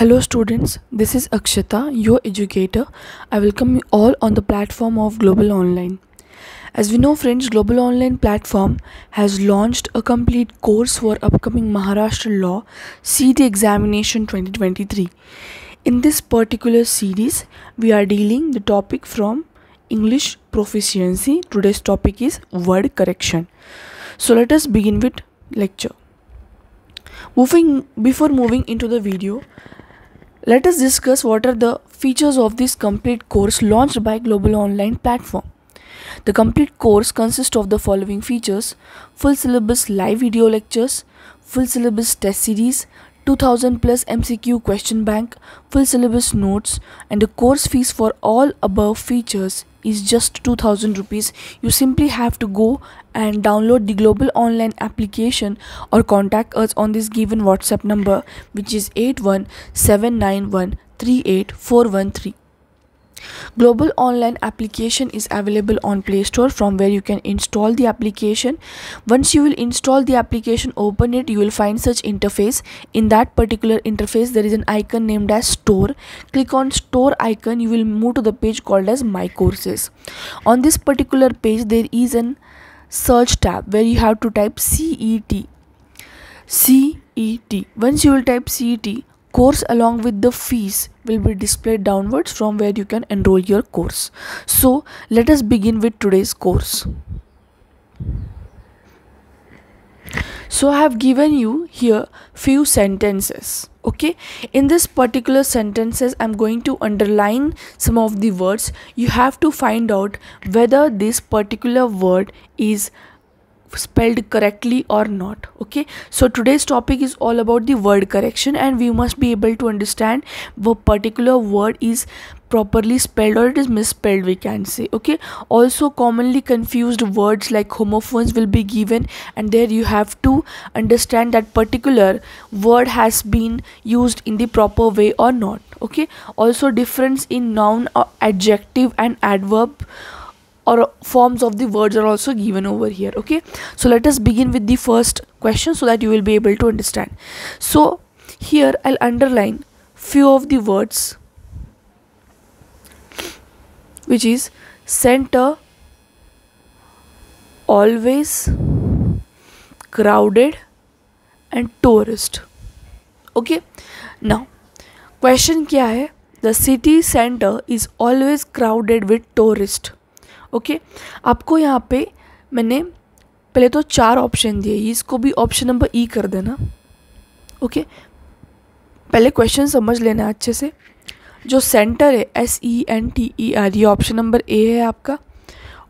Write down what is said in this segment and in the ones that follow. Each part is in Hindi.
Hello students, this is Akshata, your educator. I welcome you all on the platform of Global Online. As we know friends, Global Online platform has launched a complete course for upcoming Maharashtra Law CET examination 2023. In this particular series, we are dealing the topic from English proficiency. Today's topic is word correction. So let us begin with lecture. Before moving into the video, let us discuss what are the features of this complete course launched by Global Online platform. The complete course consists of the following features: full syllabus live video lectures, full syllabus test series, 2000 plus MCQ question bank, full syllabus notes, and the course fees for all above features is just 2000 rupees. You simply have to go and download the Global Online application or contact us on this given WhatsApp number, which is 8179138413. Global Online application is available on Play Store, from where you can install the application. Once you will install the application, open it, you will find such interface. In that particular interface, there is an icon named as Store. Click on Store icon, you will move to the page called as My Courses. On this particular page, there is an search tab where you have to type CET. Once you will type CET, course along with the fees will be displayed downwards, from where you can enroll your course. So let us begin with today's course. So I have given you here few sentences. Okay, in this particular sentences I'm going to underline some of the words. You have to find out whether this particular word is spelled correctly or not. Okay, so today's topic is all about the word correction, and we must be able to understand what particular word is properly spelled or it is misspelled, we can say. Okay, also commonly confused words like homophones will be given, and there you have to understand that particular word has been used in the proper way or not. Okay, also difference in noun or adjective and adverb or forms of the words are also given over here. Okay, so let us begin with the first question so that you will be able to understand. So here I'll underline few of the words, which is center, always, crowded, and tourist. Okay, now question क्या है? The city center is always crowded with tourists. Okay आपको यहाँ पे मैंने पहले तो 4 ऑप्शन दिए, इसको भी ऑप्शन नंबर ई कर देना. ओके, पहले क्वेश्चन समझ लेना अच्छे से. जो सेंटर है SENTER, ये ऑप्शन नंबर ए है आपका.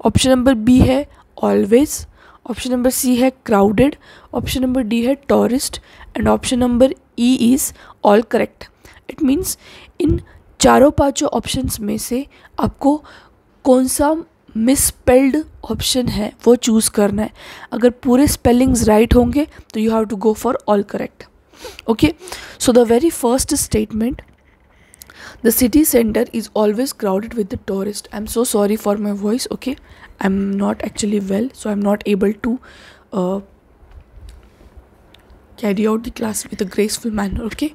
ऑप्शन नंबर बी है ऑलवेज, ऑप्शन नंबर सी है क्राउडेड, ऑप्शन नंबर डी है tourist, and option number E is all correct. It means in चारों 5 ऑप्शंस में से आपको कौन सा मिसस्पेल्ड ऑप्शन है वो चूज़ करना है. अगर पूरे स्पेलिंग्स राइट होंगे तो you have to go for all correct. Okay, so the very first statement, the city centre is always crowded with the tourist. I am so sorry for my voice. Okay, I am not actually well, so I am not able to carry out the class with a graceful manner. Okay,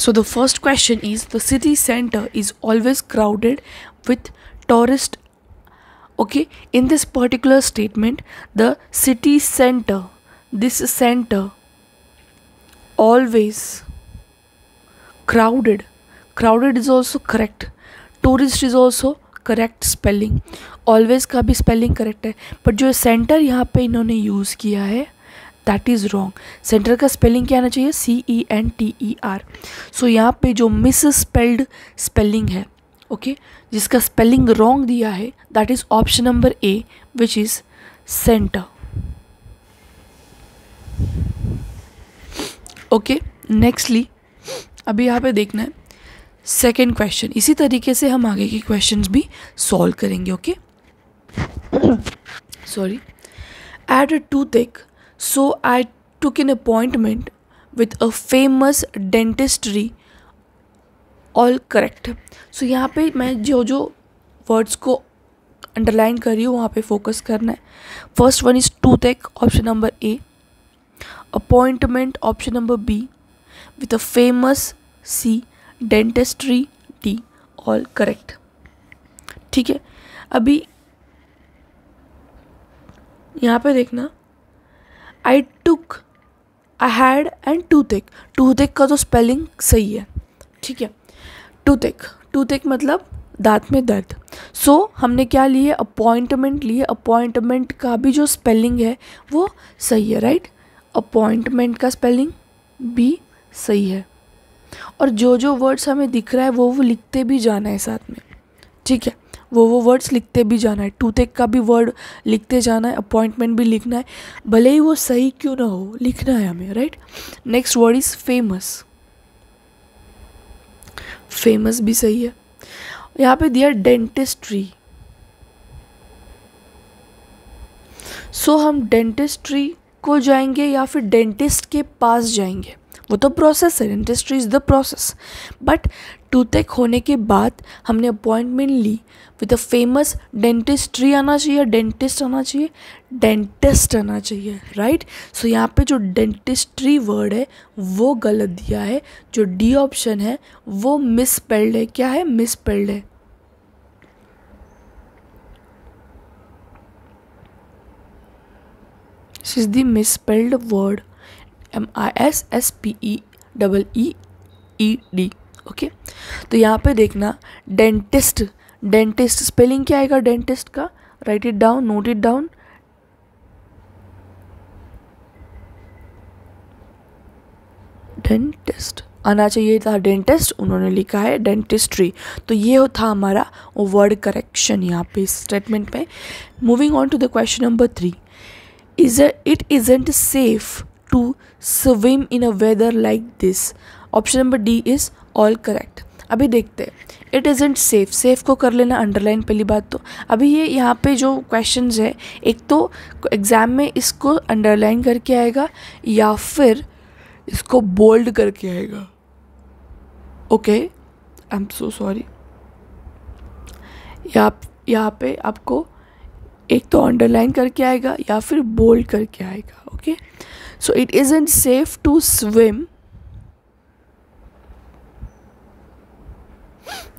so the first question is, the city center is always crowded with tourist. Okay, in this particular statement, the city center, this center, always, crowded is also correct, tourist is also correct spelling, always का भी spelling correct है, but जो center यहाँ पे इन्होंने यूज़ किया है that is wrong. सेंटर का स्पेलिंग क्या आना चाहिए? CENTER. सो यहाँ पे जो मिस स्पेल्ड स्पेलिंग है, ओके, जिसका स्पेलिंग रॉन्ग दिया है, that is option number A, which is centre. Okay, nextly अभी यहाँ पे देखना है सेकेंड क्वेश्चन. इसी तरीके से हम आगे के क्वेश्चंस भी सॉल्व करेंगे. Okay, sorry. Had a toothache, so I took an appointment with a famous dentistry. All correct. So यहाँ पे मैं जो वर्ड्स को अंडरलाइन कर रही हूँ वहाँ पे फोकस करना है. First one is toothache, option number A. Appointment, option number B. With a famous, C. Dentistry D, all correct. ठीक है, अभी यहाँ पे देखना, I took, I had and toothache. Toothache का तो स्पेलिंग सही है, ठीक है। टूथेक, टूथेक मतलब दांत में दर्द। सो हमने क्या लिए, अपॉइंटमेंट लिए। अपॉइंटमेंट का भी जो स्पेलिंग है वो सही है, राइट। अपॉइंटमेंट का स्पेलिंग भी सही है। और जो जो वर्ड्स हमें दिख रहा है वो लिखते भी जाना है साथ में, ठीक है। वो वर्ड्स लिखते भी जाना है। टूथेक का भी वर्ड लिखते जाना है, अपॉइंटमेंट भी लिखना है, भले ही वो सही क्यों ना हो, लिखना है हमें, right. Next word is famous. Famous भी सही है। यहाँ पे दिया डेंटिस्ट्री। सो हम डेंटिस्ट्री को जाएंगे या फिर डेंटिस्ट के पास जाएंगे, वो तो प्रोसेस है, dentistry is the process. But toothache होने के बाद हमने अपॉइंटमेंट ली विद अ फेमस, डेंटिस्ट्री आना चाहिए, डेंटिस्ट आना चाहिए, डेंटिस्ट आना चाहिए, राइट। सो यहाँ पे जो डेंटिस्ट्री वर्ड है वो गलत दिया है। जो डी ऑप्शन है वो मिसस्पेल्ड है। क्या है, मिसस्पेल्ड है। This is the misspelled word, MISSPEEEED, okay. तो यहाँ पे देखना, डेंटिस्ट, डेंटिस्ट स्पेलिंग क्या आएगा डेंटिस्ट का, right it down, note it down. Dentist आना चाहिए था डेंटिस्ट, उन्होंने लिखा है डेंटिस्ट्री। तो ये था हमारा वर्ड करेक्शन यहाँ पे इस स्टेटमेंट में। Moving on to the question number 3, it isn't safe to swim in a weather like this. Option number D is all correct. अभी देखते हैं, इट इजंट सेफ, सेफ को कर लेना अंडरलाइन पहली बात। तो अभी ये यहाँ पे जो क्वेश्चंस है, एक तो एग्जाम में इसको अंडरलाइन करके आएगा या फिर इसको बोल्ड करके आएगा, okay. I am so sorry. यहाँ पे आपको एक तो अंडरलाइन करके आएगा या फिर बोल्ड करके आएगा, okay. So it isn't safe to swim,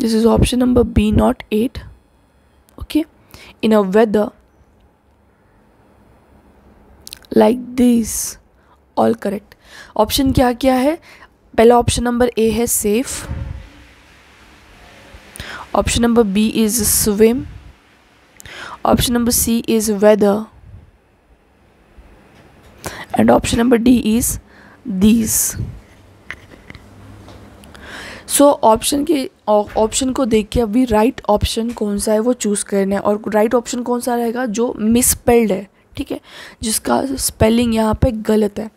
this is option number B, not 8, okay, in a weather like this, all correct। Option क्या क्या है, पहला ऑप्शन नंबर ए है safe, option number B is swim, option number C is weather, and option number D is these. So option को देख के अभी राइट ऑप्शन कौन सा है वो चूज़ करना है। और राइट ऑप्शन कौन सा रहेगा, जो मिसस्पेल्ड है, ठीक है, जिसका स्पेलिंग यहाँ पे गलत है।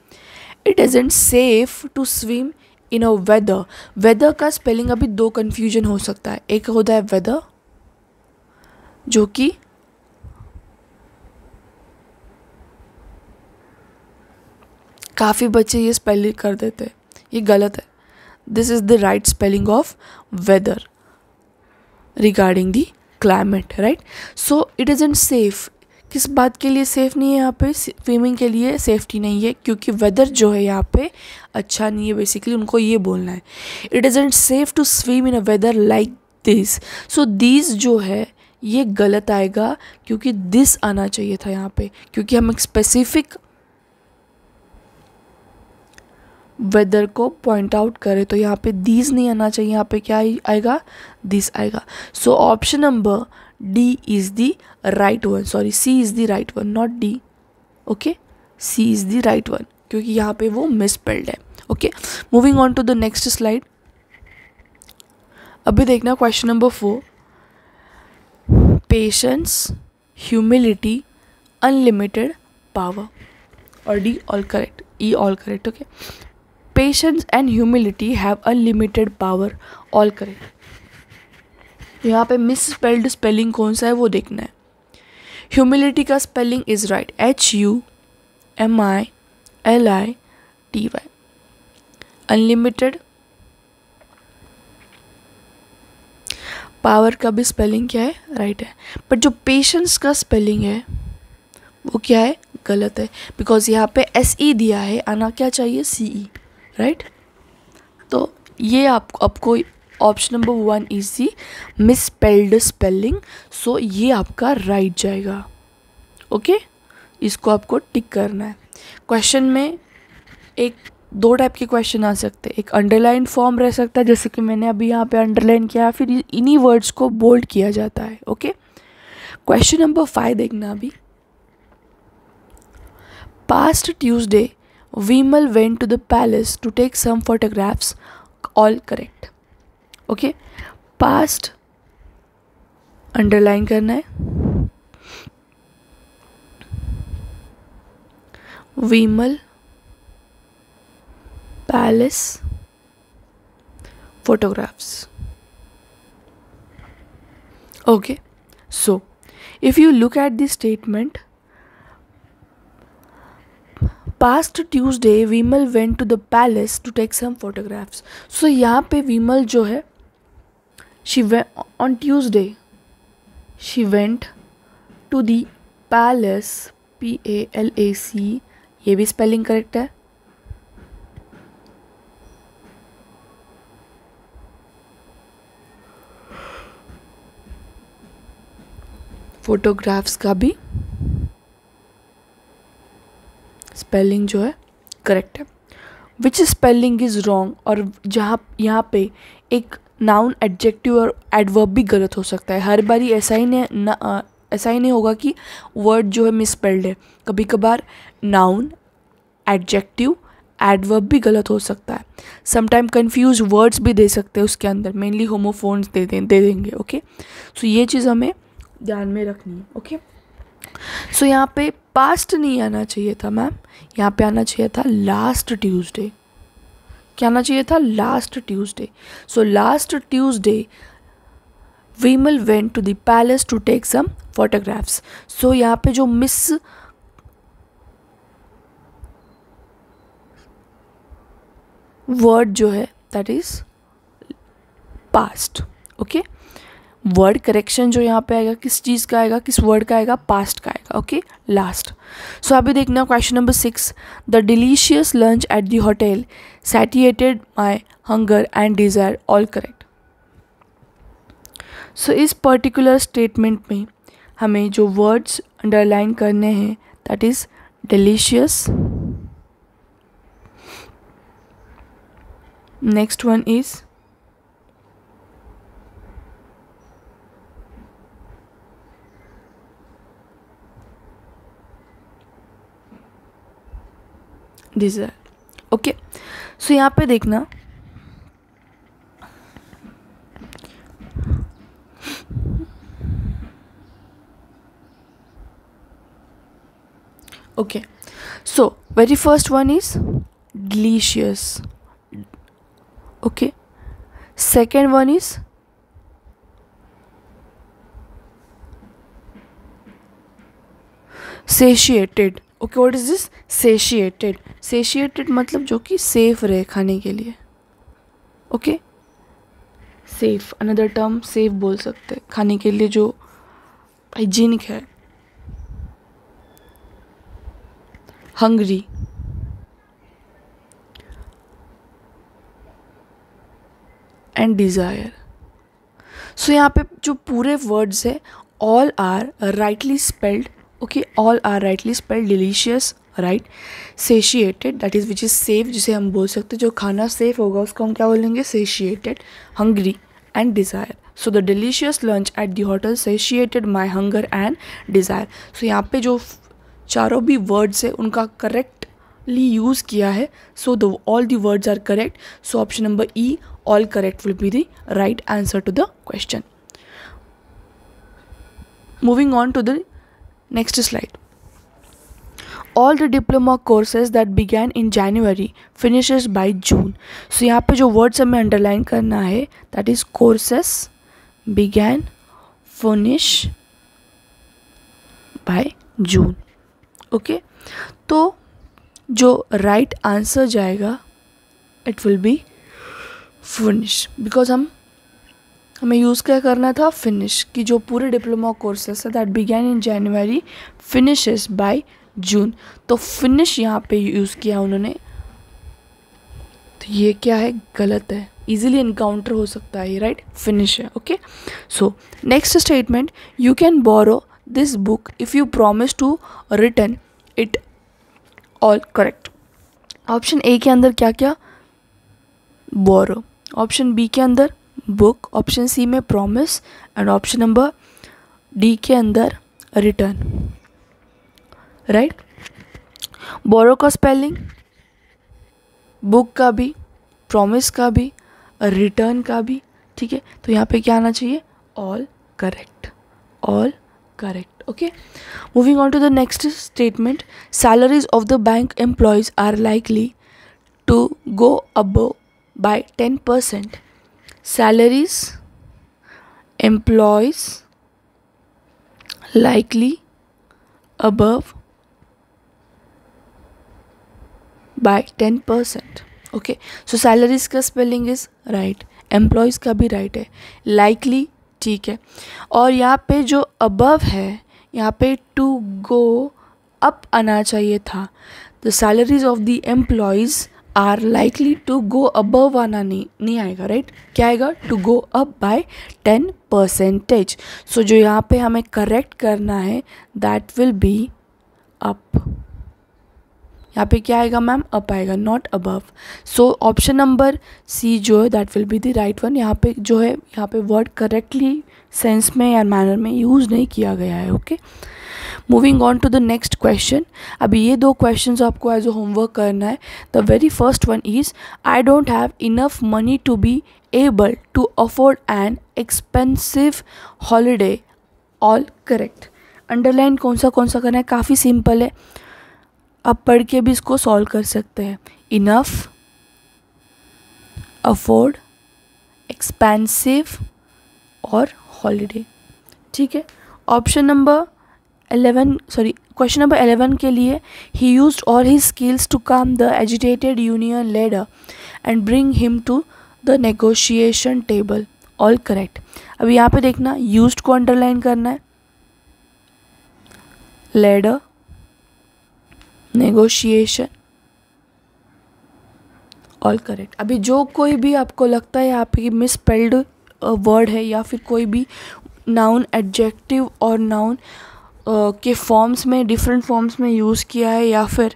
It isn't safe to swim in a weather. Weather का स्पेलिंग अभी दो कन्फ्यूजन हो सकता है। एक होता है वेदर, जो कि काफ़ी बच्चे ये स्पेलिंग कर देते हैं, ये गलत है। This is the right spelling of weather regarding the climate, right? So it isn't safe. किस बात के लिए सेफ नहीं है यहाँ पे, स्विमिंग के लिए सेफ्टी नहीं है, क्योंकि वेदर जो है यहाँ पे अच्छा नहीं है। बेसिकली उनको ये बोलना है, it isn't safe to swim in a weather like this. So this जो है ये गलत आएगा, क्योंकि दिस आना चाहिए था यहाँ पे, क्योंकि हम एक स्पेसिफिक वेदर को पॉइंट आउट करें। तो यहाँ पे दीज नहीं आना चाहिए, यहाँ पे क्या आएगा, दिस आएगा। So option number D is the right one, sorry C is the right one, not D, okay. C is the right one, क्योंकि यहाँ पे वो मिसस्पेल्ड है, okay. Moving on to the next slide. अभी देखना question number 4, patience, humility, unlimited power, और D all correct, E all correct, okay. Patience and humility have unlimited power, all correct। यहाँ पे मिसस्पेल्ड स्पेलिंग कौन सा है वो देखना है। ह्यूमिलिटी का spelling is right, HUMILITY। Unlimited power का भी स्पेलिंग क्या है, राइट है। बट जो पेशेंस का स्पेलिंग है वो क्या है, गलत है, बिकॉज यहाँ पे SE दिया है, आना क्या चाहिए, CE, राइट। तो ये आपको option number 1 is the misspelled spelling, so ये आपका राइट जाएगा। ओके, इसको आपको टिक करना है। क्वेश्चन में एक दो टाइप के क्वेश्चन आ सकते हैं, एक अंडरलाइन फॉर्म रह सकता है जैसे कि मैंने अभी यहाँ पे अंडरलाइन किया, फिर इन्हीं वर्ड्स को बोल्ड किया जाता है। ओके, क्वेश्चन नंबर 5 देखना अभी। Past Tuesday Vimal went to the palace to take some photographs, all correct. Okay, past underline करना है, Vimal palace photographs. Okay, so if you look at this statement, past Tuesday Vimal went to the palace to take some photographs. So यहाँ पे विमल जो है she went on Tuesday, she went to the palace, PALAC, ये भी स्पेलिंग करेक्ट है। फोटोग्राफ्स का भी स्पेलिंग जो है करेक्ट है। विच स्पेलिंग इज़ रॉन्ग, और जहाँ यहाँ पे एक नाउन, एडजेक्टिव और एडवर्ब भी गलत हो सकता है। हर बारी ऐसा ही नहीं होगा कि वर्ड जो है मिसस्पेल्ड है। कभी कभार नाउन, एडजेक्टिव, एडवर्ब भी गलत हो सकता है। समटाइम कंफ्यूज वर्ड्स भी दे सकते हैं उसके अंदर, मेनली होमोफोन्स दे देंगे। ओके, सो ये चीज़ हमें ध्यान में रखनी है। ओके, सो यहाँ पे पास्ट नहीं आना चाहिए था मैम, यहाँ पे आना चाहिए था लास्ट ट्यूसडे। क्या आना चाहिए था? Last Tuesday. So last Tuesday Vimal went to the palace to take some photographs. So यहाँ पे जो मिस वर्ड जो है that is past. Okay, word correction जो यहाँ पे आएगा किस चीज़ का आएगा, किस वर्ड का आएगा? पास्ट का आएगा। Okay, last. सो अभी देखना question number 6, the delicious lunch at the hotel satiated my hunger and desire, all correct. So इस पर्टिकुलर स्टेटमेंट में हमें जो वर्ड्स अंडरलाइन करने हैं that is delicious, next one is desire. Okay, so यहाँ पे देखना okay, so very first one is delicious. Okay, second one is satiated. Okay, what is this? Satiated. Satiated मतलब जो कि सेफ रहे खाने के लिए। Okay, safe, another term safe बोल सकते हैं, खाने के लिए जो हाइजीनिक है। Hungry, and desire. सो यहाँ पे जो पूरे वर्ड्स है all are rightly spelled. Okay, all are rightly spelled. Delicious, right. Satiated that is which is safe, जिसे हम बोल सकते हैं जो खाना सेफ होगा उसको हम क्या बोलेंगे? Satiated. Hungry and desire. So the delicious lunch at the hotel satiated my hunger and desire. So यहाँ पे जो चारों भी वर्ड्स है उनका करेक्टली यूज़ किया है। So the all the words are correct. So option number E, all correct, will be the right answer to the question. Moving on to the next slide. All the diploma courses that began in January finishes by June. So यहाँ पे जो words हमें underline करना है that is courses began, finish by June. Okay, तो जो right answer जाएगा it will be finish, because हमें यूज़ क्या करना था? फिनिश, कि जो पूरे डिप्लोमा कोर्सेस है that began in January finishes by June. तो फिनिश यहाँ पे यूज़ किया उन्होंने। तो ये क्या है, गलत है, इजीली इनकाउंटर हो सकता है ये, राइट, फिनिश है। Okay, so next statement, you can borrow this book if you promise to return it all correct. Option A के अंदर क्या क्या, बोरो, ऑप्शन बी के अंदर बुक, ऑप्शन सी में promise, and option number D के अंदर रिटर्न, राइट। बोरो का स्पेलिंग बुक का भी, प्रॉमिस का भी, रिटर्न का भी, ठीक है, तो यहाँ पे क्या आना चाहिए, all correct, all correct. Okay, moving on to the next statement, salaries of the bank employees are likely to go above by 10%. Salaries employees likely above by 10%. Okay, so salaries का spelling is right, employees का भी right है, likely ठीक है, और यहाँ पे जो above है यहाँ पे to go up आना चाहिए था। The salaries of the employees are likely to go above आना नहीं आएगा, राइट, क्या आएगा, to go up by 10%। So जो यहाँ पे हमें करेक्ट करना है दैट विल बी अप, यहाँ पे क्या आएगा मैम, अप आएगा, not above. So option number C जो है that will be the right one. यहाँ पे जो है, यहाँ पे वर्ड करेक्टली सेंस में या मैनर में यूज़ नहीं किया गया है। Okay, moving on to the next question. अभी ये दो क्वेश्चंस आपको एज अ होमवर्क करना है। The very first one is, I don't have enough money to be able to afford an expensive holiday, all correct. Underline कौन सा करना है, काफ़ी सिंपल है, आप पढ़ के भी इसको सॉल्व कर सकते हैं। इनफ, अफोर्ड, एक्सपेंसिव और हॉलीडे, ठीक है। ऑप्शन नंबर 11 क्वेश्चन नंबर 11 के लिए, he used all his skills to calm the agitated union leader and bring him to the negotiation table, all correct. अब यहाँ पे देखना, यूज्ड को अंडरलाइन करना है, लीडर, नेगोशिएशन, ऑल करेक्ट। अभी जो कोई भी आपको लगता है यहाँ पे मिसस्पेल्ड वर्ड है या फिर कोई भी नाउन एडजेक्टिव और नाउन के फॉर्म्स में, डिफरेंट फॉर्म्स में यूज़ किया है या फिर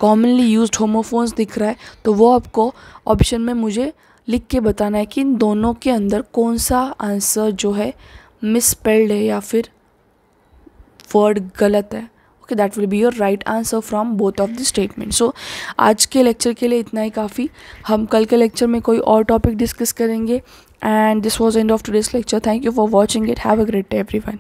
कॉमनली यूज्ड होमोफोन्स दिख रहा है, तो वो आपको ऑप्शन में मुझे लिख के बताना है कि इन दोनों के अंदर कौन सा आंसर जो है मिसस्पेल्ड है या फिर वर्ड गलत है। Okay, that will be your right answer from both of the statement. So आज के लेक्चर के लिए इतना ही काफ़ी, हम कल के लेक्चर में कोई और टॉपिक डिस्कस करेंगे। And this was end of today's lecture. Thank you for watching it. Have a great day everyone.